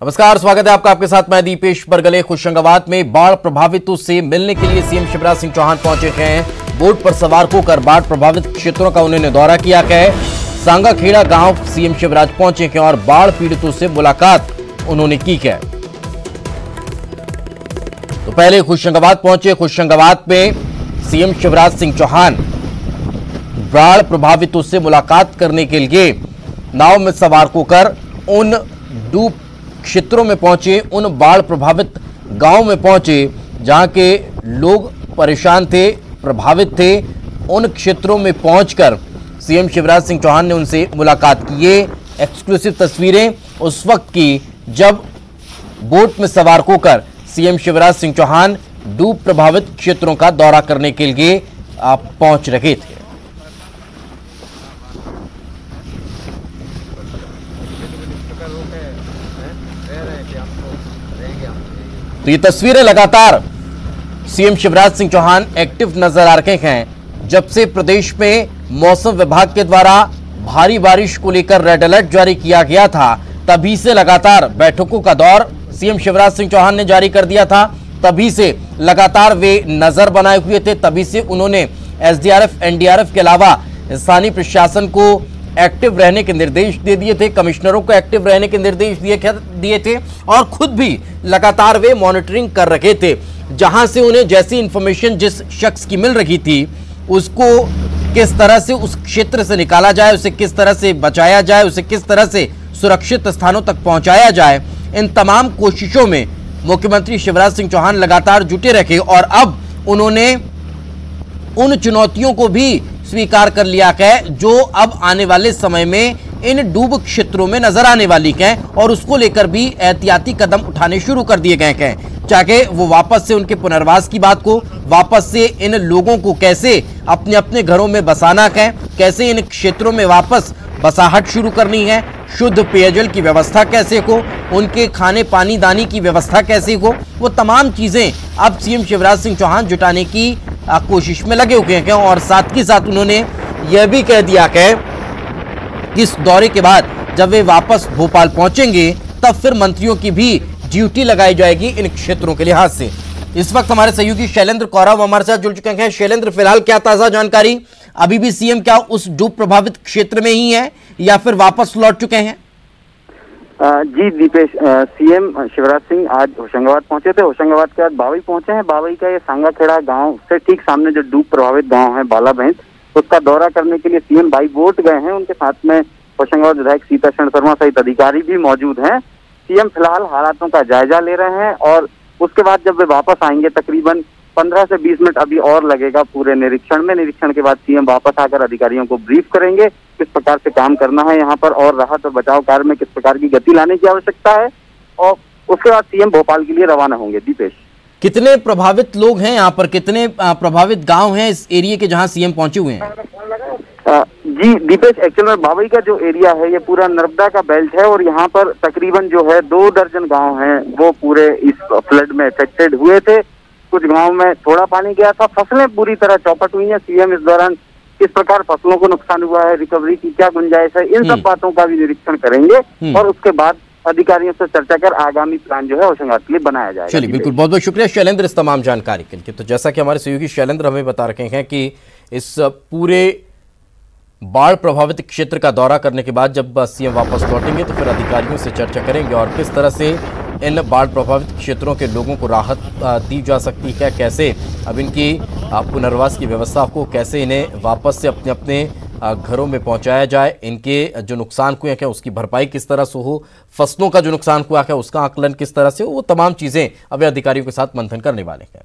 नमस्कार, स्वागत है आपका। आपके साथ मैं दीपेश बरगले। होशंगाबाद में बाढ़ प्रभावितों से मिलने के लिए सीएम शिवराज सिंह चौहान पहुंचे हैं। बोट पर सवार होकर बाढ़ प्रभावित क्षेत्रों का उन्होंने दौरा किया है। सांगाखेड़ा गांव सीएम शिवराज पहुंचे हैं और बाढ़ पीड़ितों से मुलाकात उन्होंने की है। तो पहले होशंगाबाद पहुंचे। होशंगाबाद में सीएम शिवराज सिंह चौहान बाढ़ प्रभावितों से मुलाकात करने के लिए नाव में सवार होकर उन डूब क्षेत्रों में पहुंचे, उन बाढ़ प्रभावित गांव में पहुंचे जहां के लोग परेशान थे, प्रभावित थे। उन क्षेत्रों में पहुंचकर सीएम शिवराज सिंह चौहान ने उनसे मुलाकात की। ये एक्सक्लूसिव तस्वीरें उस वक्त की जब बोट में सवार होकर सीएम शिवराज सिंह चौहान डूब प्रभावित क्षेत्रों का दौरा करने के लिए पहुंच रहे थे। तो ये तस्वीरें लगातार सीएम शिवराज सिंह चौहान एक्टिव नजर आ रहे हैं। जब से प्रदेश में मौसम विभाग के द्वारा भारी बारिश को लेकर रेड अलर्ट जारी किया गया था, तभी से लगातार बैठकों का दौर सीएम शिवराज सिंह चौहान ने जारी कर दिया था। तभी से लगातार वे नजर बनाए हुए थे। तभी से उन्होंने एसडीआरएफ, एनडीआरएफ के अलावा स्थानीय प्रशासन को एक्टिव रहने के निर्देश दे दिए थे, कमिश्नरों को एक्टिव रहने के निर्देश दिए थे और खुद भी लगातार वे मॉनिटरिंग कर रहे थे। जहां से उन्हें जैसी इंफॉर्मेशन जिस शख्स की मिल रही थी, उसको किस तरह से उस क्षेत्र से निकाला जाए, उसे किस तरह से बचाया जाए, उसे किस तरह से सुरक्षित स्थानों तक पहुंचाया जाए, इन तमाम कोशिशों में मुख्यमंत्री शिवराज सिंह चौहान लगातार जुटे रहे। और अब उन्होंने उन चुनौतियों को भी स्वीकार कर लिया है जो अब आने वाले समय में इन डूब क्षेत्रों में नजर आने वाली है, और उसको लेकर भी एहतियाती कदम उठाने शुरू कर दिए गए हैं। चाहे वो वापस से उनके पुनर्वास की बात को, वापस से इन लोगों को कैसे अपने अपने घरों में बसाना है, कैसे इन क्षेत्रों में वापस बसाहट शुरू करनी है, शुद्ध पेयजल की व्यवस्था कैसे हो, उनके खाने पानी दानी की व्यवस्था कैसे हो, वो तमाम चीजें अब सीएम शिवराज सिंह चौहान जुटाने की कोशिश में लगे हुए हैं। और साथ ही साथ उन्होंने यह भी कह दिया है कि इस दौरे के बाद जब वे वापस भोपाल पहुंचेंगे तब फिर मंत्रियों की भी ड्यूटी लगाई जाएगी इन क्षेत्रों के लिहाज से। इस वक्त हमारे सहयोगी शैलेंद्र कौरव हमारे साथ जुड़ चुके हैं। शैलेंद्र, फिलहाल क्या ताजा जानकारी? अभी भी सीएम क्या उस डूब प्रभावित क्षेत्र में ही है या फिर वापस लौट चुके हैं? जी दीपेश, सीएम शिवराज सिंह आज होशंगाबाद पहुंचे थे। होशंगाबाद के बाद बावई पहुंचे हैं। बावई का ये सांगाखेड़ा गांव से ठीक सामने जो डूब प्रभावित गांव है बाला भैंस, उसका दौरा करने के लिए सीएम बाई बोट गए हैं। उनके साथ में होशंगाबाद विधायक सीताक्षण शर्मा सहित अधिकारी भी मौजूद हैं। सीएम फिलहाल हालातों का जायजा ले रहे हैं और उसके बाद जब वे वापस आएंगे तकरीबन 15 से 20 मिनट अभी और लगेगा पूरे निरीक्षण में। निरीक्षण के बाद सीएम वापस आकर अधिकारियों को ब्रीफ करेंगे किस प्रकार से काम करना है यहाँ पर, और राहत और बचाव कार्य में किस प्रकार की गति लाने की आवश्यकता है, और उसके बाद सीएम भोपाल के लिए रवाना होंगे। दीपेश, कितने प्रभावित लोग हैं यहाँ पर, कितने प्रभावित गांव हैं इस एरिया के जहां सीएम पहुंचे हुए हैं? जी दीपेश, एक्चुअल में बावई का जो एरिया है ये पूरा नर्मदा का बेल्ट है और यहाँ पर तकरीबन जो है 2 दर्जन गांव हैं वो पूरे इस फ्लड में अफेक्टेड हुए थे। कुछ गांव में थोड़ा पानी गया था, फसलें पूरी तरह चौपट हुई हैं। सीएम इस दौरान किस प्रकार फसलों को नुकसान हुआ है, रिकवरी की क्या गुंजाइश है, इन सब बातों का भी निरीक्षण करेंगे और उसके बाद अधिकारियों से चर्चा कर आगामी प्लान जो है होशंगाबाद के लिए बनाया जाएगा। चलिए, बिल्कुल, बहुत बहुत शुक्रिया शैलेंद्र इस तमाम जानकारी के लिए। तो जैसा कि हमारे सहयोगी शैलेंद्र हमें बता रहे हैं कि इस पूरे बाढ़ प्रभावित क्षेत्र का दौरा करने के बाद जब सीएम वापस लौटेंगे तो फिर अधिकारियों से चर्चा करेंगे और किस तरह से इन बाढ़ प्रभावित क्षेत्रों के लोगों को राहत दी जा सकती है, कैसे अब इनकी पुनर्वास की व्यवस्था को, कैसे इन्हें वापस से अपने अपने घरों में पहुंचाया जाए, इनके जो नुकसान हुए हैं उसकी भरपाई किस तरह से हो, फसलों का जो नुकसान हुआ है उसका आकलन किस तरह से हो, वो तमाम चीज़ें अब अधिकारियों के साथ मंथन करने वाले हैं।